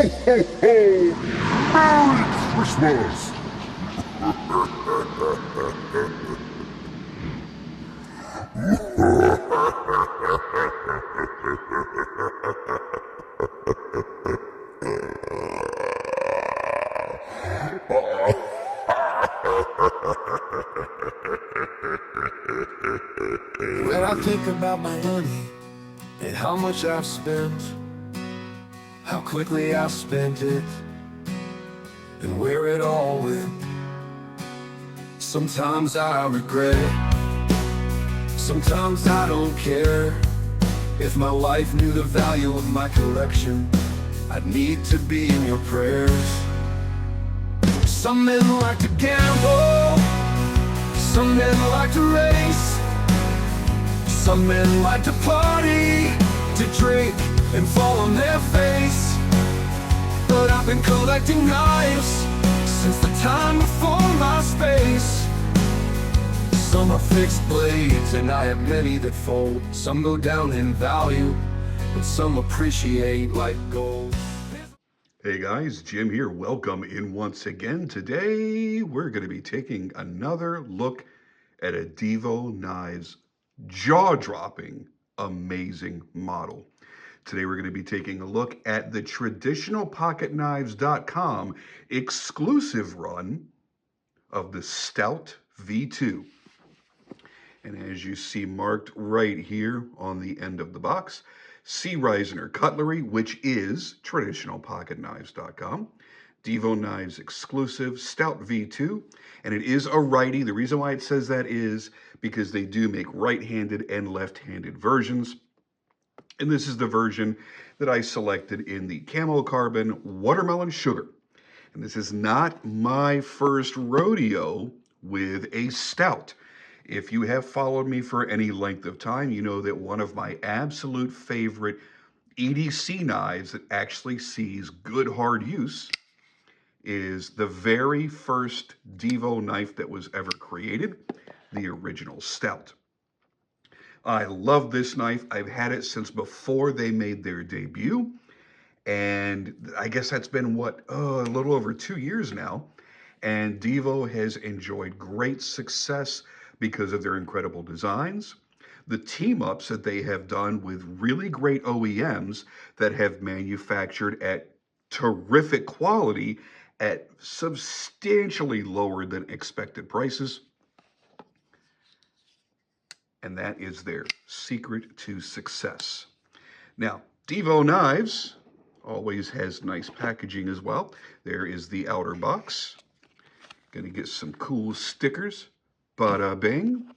ho, ho! Merry Christmas! When I think about my money and how much I've spent, how quickly I spent it, and where it all went, sometimes I regret it, sometimes I don't care. If my wife knew the value of my collection, I'd need to be in your prayers. Some men like to gamble, some men like to race, some men like to party, to drink and fall on their face. But I've been collecting knives since the time before my space. Some are fixed blades and I have many that fold. Some go down in value, but some appreciate like gold. Hey guys, Jim here. Welcome in once again. Today we're going to be taking another look at a Divo Knives jaw-dropping, amazing model. Today we're going to be taking a look at the traditional pocketknives.com exclusive run of the Stout V2. And as you see marked right here on the end of the box, C. Reisner Cutlery, which is traditionalpocketknives.com, Divo Knives exclusive, Stout V2, and it is a righty. The reason why it says that is because they do make right-handed and left-handed versions. And this is the version that I selected in the Camo Carbon Watermelon Sugar. And this is not my first rodeo with a stout. If you have followed me for any length of time, you know that one of my absolute favorite EDC knives that actually sees good hard use is the very first Divo knife that was ever created, the original Stout. I love this knife. I've had it since before they made their debut. And I guess that's been, a little over 2 years now. And Divo has enjoyed great success because of their incredible designs, the team-ups that they have done with really great OEMs that have manufactured at terrific quality at substantially lower than expected prices. And that is their secret to success. Now, Divo Knives always has nice packaging as well. There is the outer box. Gonna get some cool stickers. Bada bing.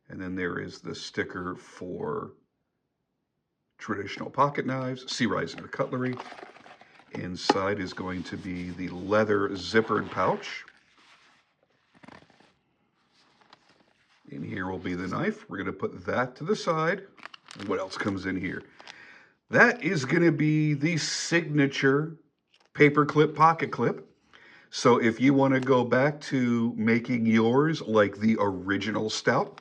And then there is the sticker for traditional pocket knives, C. Reisner Cutlery. Inside is going to be the leather zippered pouch. In here will be the knife. We're going to put that to the side. What else comes in here? That is going to be the signature paperclip pocket clip. So if you want to go back to making yours like the original Stout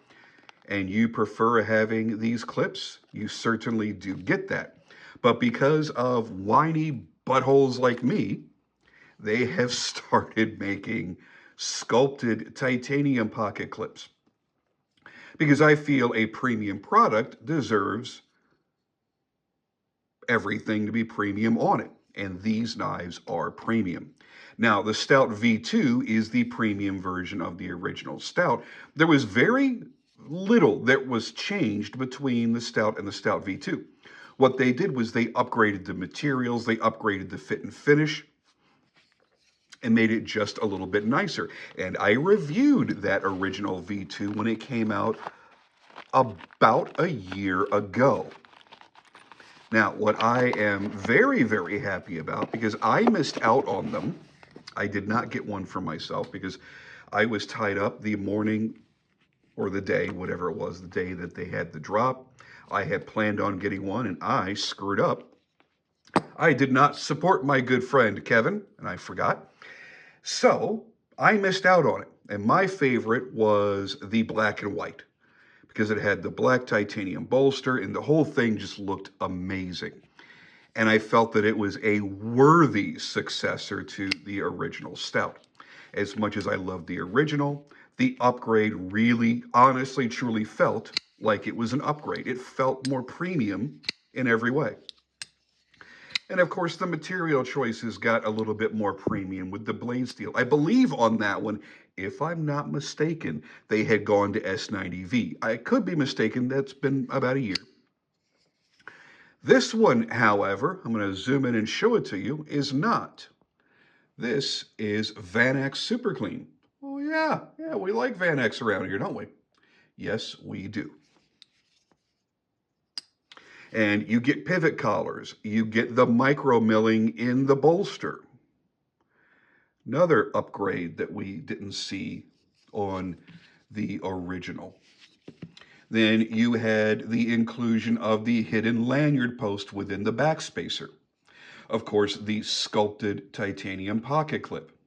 and you prefer having these clips, you certainly do get that. But because of whiny buttholes like me, they have started making sculpted titanium pocket clips. Because I feel a premium product deserves everything to be premium on it. And these knives are premium. Now, the Stout V2 is the premium version of the original Stout. There was very little that was changed between the Stout and the Stout V2. What they did was they upgraded the materials, they upgraded the fit and finish, and made it just a little bit nicer. And I reviewed that original V2 when it came out about a year ago. Now, what I am very, very happy about, because I missed out on them, I did not get one for myself because I was tied up the morning or the day, whatever it was, the day that they had the drop. I had planned on getting one and I screwed up. I did not support my good friend Kevin, and I forgot. So I missed out on it. And my favorite was the black and white, because it had the black titanium bolster and the whole thing just looked amazing. and I felt that it was a worthy successor to the original Stout. As much as I loved the original, the upgrade really, honestly, truly felt like it was an upgrade. It felt more premium in every way. And of course, the material choices got a little bit more premium with the blade steel. I believe on that one, if I'm not mistaken, they had gone to S90V. I could be mistaken, that's been about a year. This one, however, I'm going to zoom in and show it to you, is not. This is Van-X Super Clean. Oh yeah, we like Van-X around here, don't we? Yes, we do. And you get pivot collars. You get the micro milling in the bolster. Another upgrade that we didn't see on the original. Then you had the inclusion of the hidden lanyard post within the backspacer. Of course, the sculpted titanium pocket clip.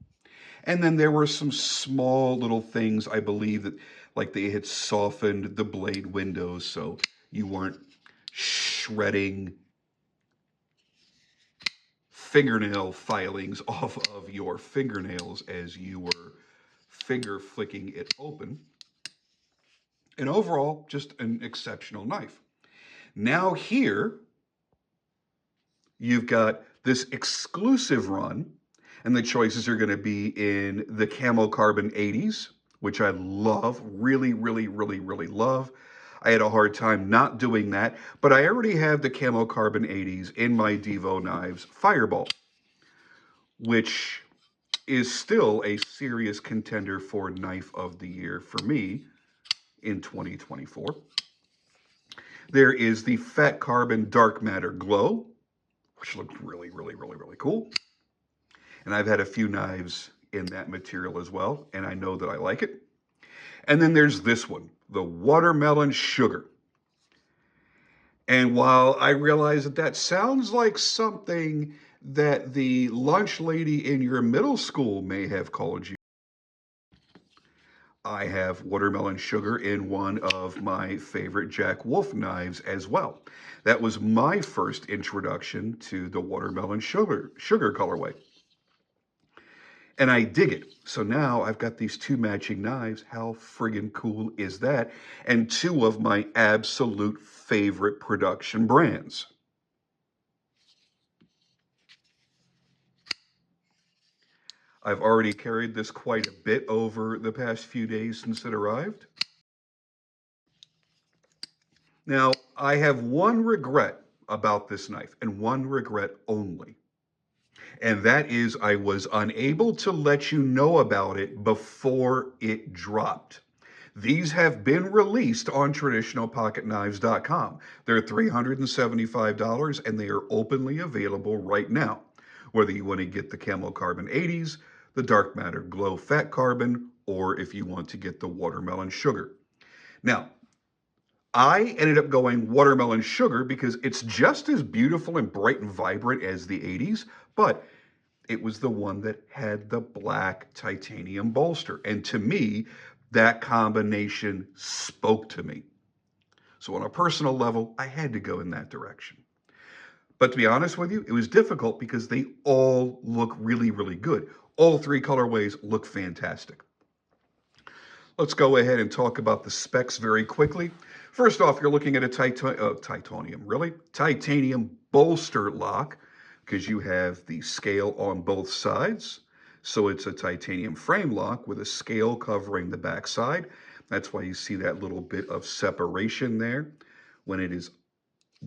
And then there were some small little things, I believe, that like they had softened the blade windows so you weren't shredding fingernail filings off of your fingernails as you were finger flicking it open. And overall, just an exceptional knife. Now here, you've got this exclusive run, and the choices are going to be in the camo carbon 80s, which I love, really, really, really, really love. I had a hard time not doing that, but I already have the camo carbon 80s in my Divo knives Fireball, which is still a serious contender for Knife of the Year for me in 2024. There is the Fat Carbon Dark Matter Glow, which looked really, really, really, really cool. And I've had a few knives in that material as well, and I know that I like it. And then there's this one, the Watermelon Sugar. And while I realize that that sounds like something that the lunch lady in your middle school may have called you, I have watermelon sugar in one of my favorite Jack Wolf knives as well. That was my first introduction to the watermelon sugar colorway. And I dig it. So now I've got these two matching knives. How friggin' cool is that? And two of my absolute favorite production brands. I've already carried this quite a bit over the past few days since it arrived. Now, I have one regret about this knife, and one regret only. And that is I was unable to let you know about it before it dropped. These have been released on traditionalpocketknives.com. They're $375 and they are openly available right now. Whether you want to get the Camo Carbon 80s, the Dark Matter Glow Fat Carbon, or if you want to get the Watermelon Sugar. Now, I ended up going Watermelon Sugar because it's just as beautiful and bright and vibrant as the 80s, but it was the one that had the black titanium bolster. And to me, that combination spoke to me. So on a personal level, I had to go in that direction. But to be honest with you, it was difficult because they all look really, really good. All three colorways look fantastic. Let's go ahead and talk about the specs very quickly. First off, you're looking at a titanium bolster lock, because you have the scale on both sides. So it's a titanium frame lock with a scale covering the back side. That's why you see that little bit of separation there. When it is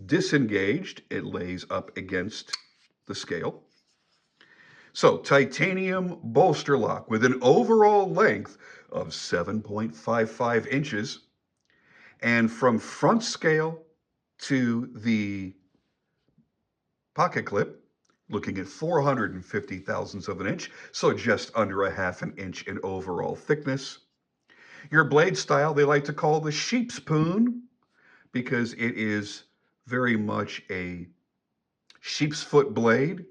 disengaged, it lays up against the scale. So titanium bolster lock with an overall length of 7.55 inches. And from front scale to the pocket clip, looking at 450 thousandths of an inch, so just under a half an inch in overall thickness. Your blade style, they like to call the sheep's poon because it is very much a sheep's foot blade.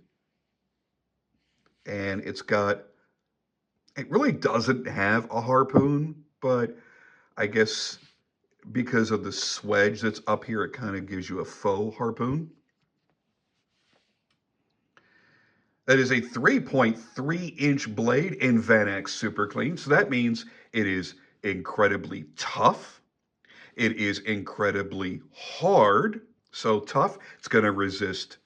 And it really doesn't have a harpoon, but I guess because of the swedge that's up here, it kind of gives you a faux harpoon. That is a 3.3-inch blade in Van Super Clean. So that means it is incredibly tough. It is incredibly hard. So tough, it's going to resist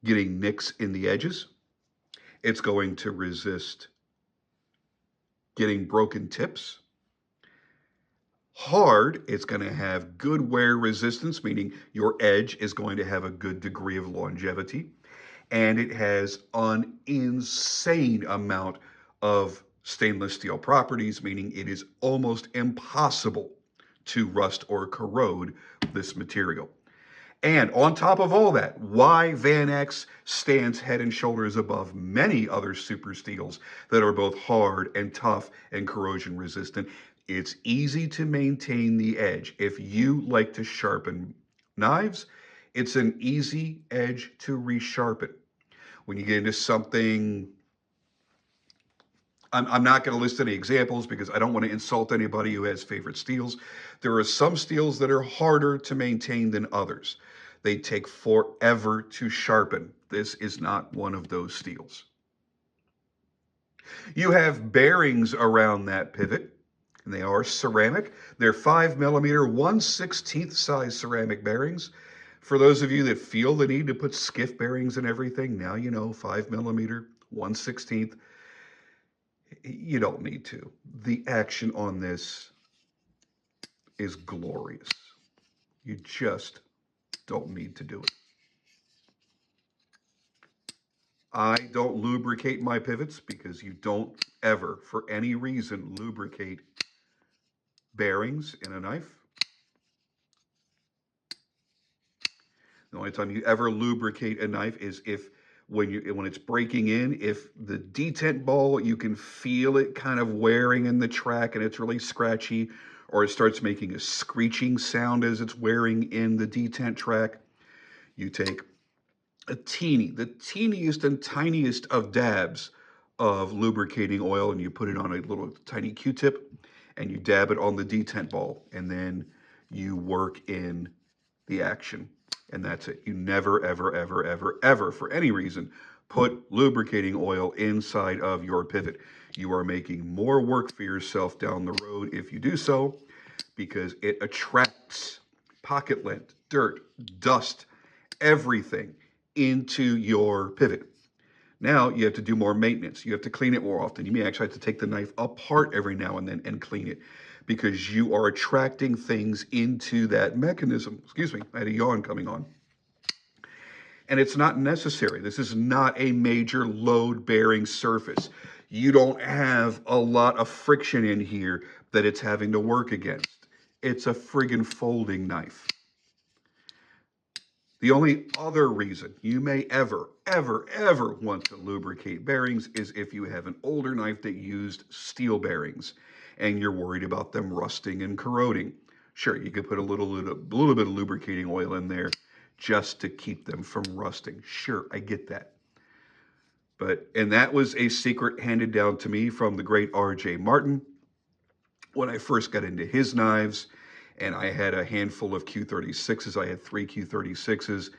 getting nicks in the edges. It's going to resist getting broken tips. Hard, it's going to have good wear resistance, meaning your edge is going to have a good degree of longevity. And it has an insane amount of stainless steel properties, meaning it is almost impossible to rust or corrode this material. And on top of all that, why Van X stands head and shoulders above many other super steels that are both hard and tough and corrosion resistant. It's easy to maintain the edge. If you like to sharpen knives, it's an easy edge to resharpen. When you get into something, I'm not going to list any examples because I don't want to insult anybody who has favorite steels. There are some steels that are harder to maintain than others. They take forever to sharpen. This is not one of those steels. You have bearings around that pivot, and they are ceramic. They're 5mm, 1/16 size ceramic bearings. For those of you that feel the need to put skiff bearings and everything, now you know, 5mm, 1/16. You don't need to. The action on this is glorious. You just don't need to do it. I don't lubricate my pivots because you don't ever, for any reason, lubricate bearings in a knife. The only time you ever lubricate a knife is if when it's breaking in, if the detent ball, you can feel it kind of wearing in the track and it's really scratchy, or it starts making a screeching sound as it's wearing in the detent track. You take the teeniest and tiniest of dabs of lubricating oil and you put it on a little tiny Q-tip and you dab it on the detent ball, and then you work in the action. And that's it. You never, ever, ever, ever, ever, for any reason, put lubricating oil inside of your pivot. You are making more work for yourself down the road if you do so, because it attracts pocket lint, dirt, dust, everything into your pivot. Now you have to do more maintenance. You have to clean it more often. You may actually have to take the knife apart every now and then and clean it, because you are attracting things into that mechanism. Excuse me, I had a yawn coming on. And it's not necessary. This is not a major load-bearing surface. You don't have a lot of friction in here that it's having to work against. It's a friggin' folding knife. The only other reason you may ever, ever, ever want to lubricate bearings is if you have an older knife that used steel bearings and you're worried about them rusting and corroding. Sure, you could put a little bit of lubricating oil in there just to keep them from rusting. Sure, I get that. And that was a secret handed down to me from the great R.J. Martin when I first got into his knives. And I had a handful of Q36s. I had 3 Q36s.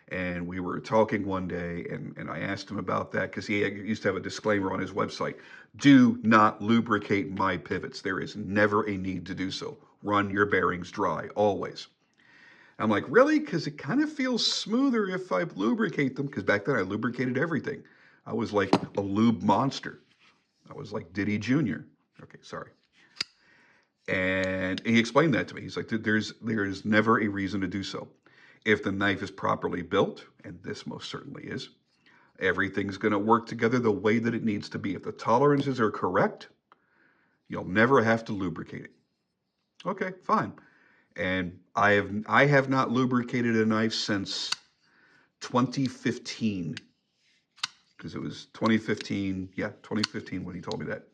And we were talking one day, and I asked him about that because he used to have a disclaimer on his website. Do not lubricate my pivots. There is never a need to do so. Run your bearings dry, always. I'm like, really? Because it kind of feels smoother if I lubricate them. Because back then I lubricated everything. I was like a lube monster. I was like Diddy Jr. Okay, sorry. And he explained that to me. He's like, there's never a reason to do so. If the knife is properly built, and this most certainly is, everything's going to work together the way that it needs to be. If the tolerances are correct, you'll never have to lubricate it. Okay, fine. And I have not lubricated a knife since 2015, because it was 2015. Yeah, 2015 when he told me that.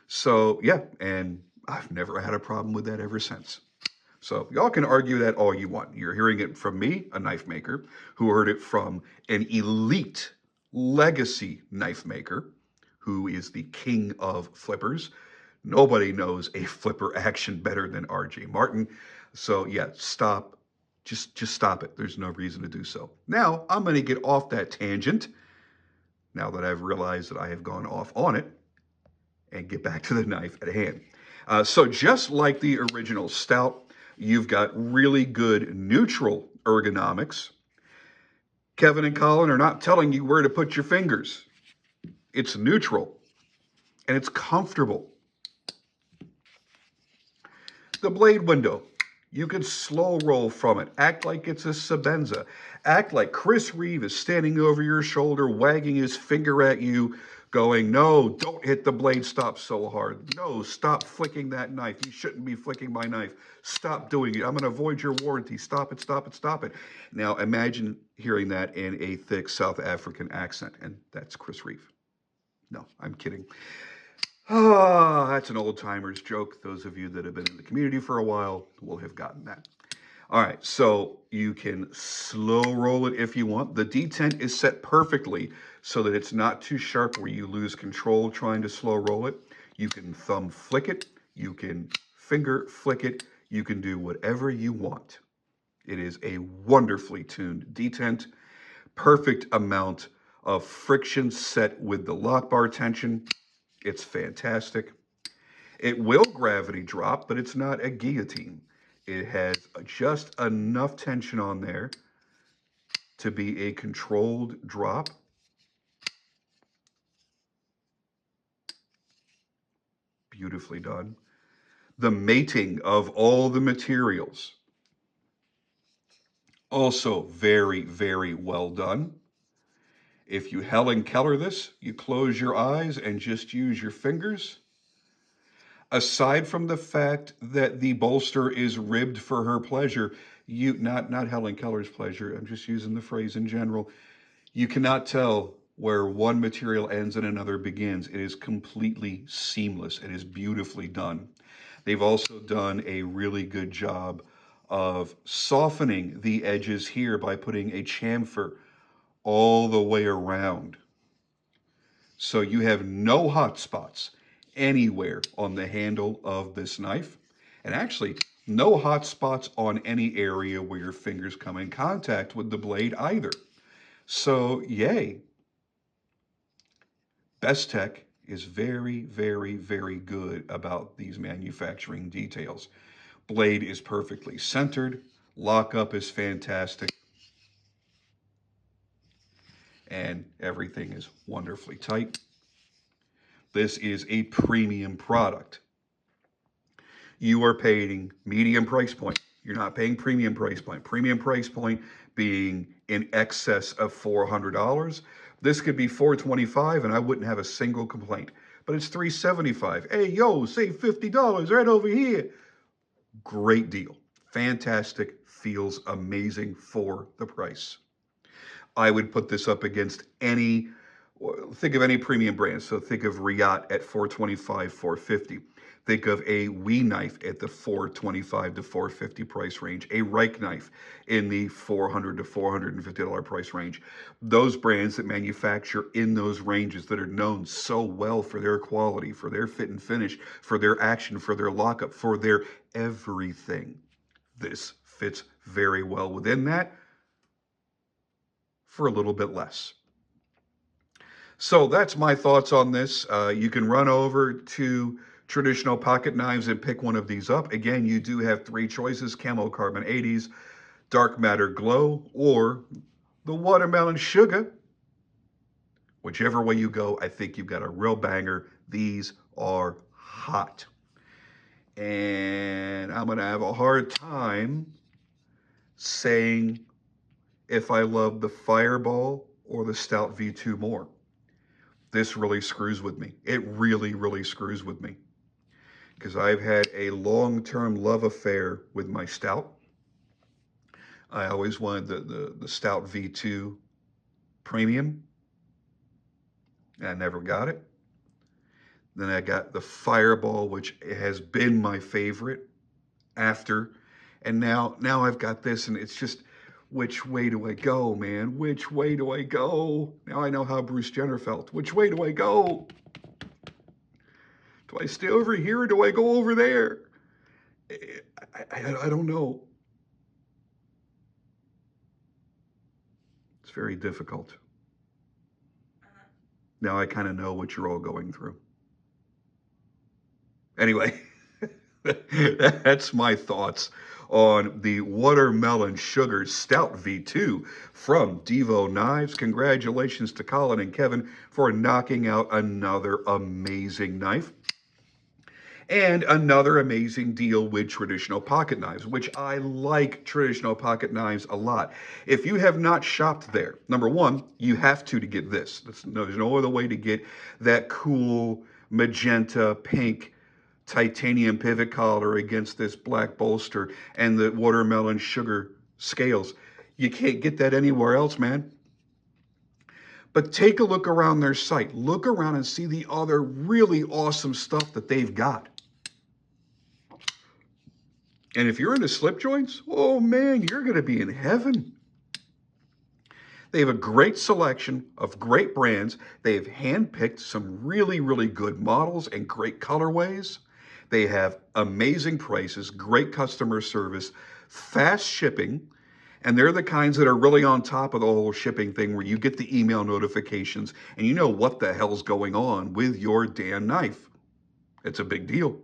So yeah, and I've never had a problem with that ever since. So y'all can argue that all you want. You're hearing it from me, a knife maker, who heard it from an elite legacy knife maker, who is the king of flippers. Nobody knows a flipper action better than R.J. Martin. So yeah, stop Just stop it. There's no reason to do so. Now, I'm going to get off that tangent, now that I've realized that I have gone off on it, and get back to the knife at hand. So just like the original Stout, you've got really good neutral ergonomics. Kevin and Colin are not telling you where to put your fingers. It's neutral, and it's comfortable. The blade window, you can slow roll from it. Act like it's a Sabenza. Act like Chris Reeve is standing over your shoulder, wagging his finger at you, going, no, don't hit the blade stop so hard. No, stop flicking that knife. You shouldn't be flicking my knife. Stop doing it. I'm going to void your warranty. Stop it, stop it, stop it. Now imagine hearing that in a thick South African accent, and that's Chris Reeve. No, I'm kidding. Ah, that's an old-timers joke. Those of you that have been in the community for a while will have gotten that. All right, so you can slow roll it if you want. The detent is set perfectly so that it's not too sharp where you lose control trying to slow roll it. You can thumb flick it. You can finger flick it. You can do whatever you want. It is a wonderfully tuned detent. Perfect amount of friction set with the lock bar tension. It's fantastic. It will gravity drop, but it's not a guillotine. It has just enough tension on there to be a controlled drop. Beautifully done. The mating of all the materials, also very, very well done. If you Helen Keller this, you close your eyes and just use your fingers. Aside from the fact that the bolster is ribbed for her pleasure, not Helen Keller's pleasure, I'm just using the phrase in general, you cannot tell where one material ends and another begins. It is completely seamless. It is beautifully done. They've also done a really good job of softening the edges here by putting a chamfer all the way around. So you have no hot spots anywhere on the handle of this knife. And actually, no hot spots on any area where your fingers come in contact with the blade either. So, yay. Bestech is very, very, very good about these manufacturing details. Blade is perfectly centered. Lockup is fantastic. And everything is wonderfully tight. This is a premium product. You are paying medium price point. You're not paying premium price point. Premium price point being in excess of $400. This could be $425 and I wouldn't have a single complaint. But it's $375. Hey, yo, save $50 right over here. Great deal. Fantastic. Feels amazing for the price. I would put this up against any, think of any premium brand. So think of Riot at $425, $450. Think of a Wee knife at the $425 to $450 price range. A Reich knife in the $400 to $450 price range. Those brands that manufacture in those ranges that are known so well for their quality, for their fit and finish, for their action, for their lockup, for their everything. This fits very well within that for a little bit less. So that's my thoughts on this. You can run over to Traditional Pocket Knives and pick one of these up. Again, you do have three choices: Camo Carbon 80s, Dark Matter Glow, or the Watermelon Sugar. Whichever way you go, I think you've got a real banger. These are hot. And I'm going to have a hard time saying if I love the Fireball or the Stout V2 more. This really screws with me. It really, really screws with me. Because I've had a long-term love affair with my Stout. I always wanted the Stout V2 Premium. And I never got it. Then I got the Fireball, which has been my favorite after. And now I've got this, and it's just, which way do I go, man? Which way do I go? Now I know how Bruce Jenner felt. Which way do I go? Do I stay over here or do I go over there? I don't know. very difficult. Now I kind of know what you're all going through. Anyway, that's my thoughts on the Watermelon Sugar Stout V2 from Divo Knives. Congratulations to Colin and Kevin for knocking out another amazing knife. And another amazing deal with traditional pocket knives, which I like traditional pocket knives a lot. If you have not shopped there, number one, you have to get this. There's no other way to get that cool magenta pink titanium pivot collar against this black bolster and the watermelon sugar scales. You can't get that anywhere else, man. But take a look around their site. Look around and see the other really awesome stuff that they've got. And if you're into slip joints, oh man, you're going to be in heaven. They have a great selection of great brands. They've handpicked some really, really good models and great colorways. They have amazing prices, great customer service, fast shipping, and they're the kinds that are really on top of the whole shipping thing where you get the email notifications and you know what the hell's going on with your damn knife. It's a big deal.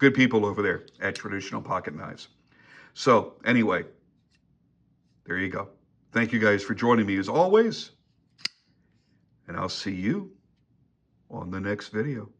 Good people over there at Traditional Pocket Knives. So anyway, there you go. Thank you guys for joining me as always. And I'll see you on the next video.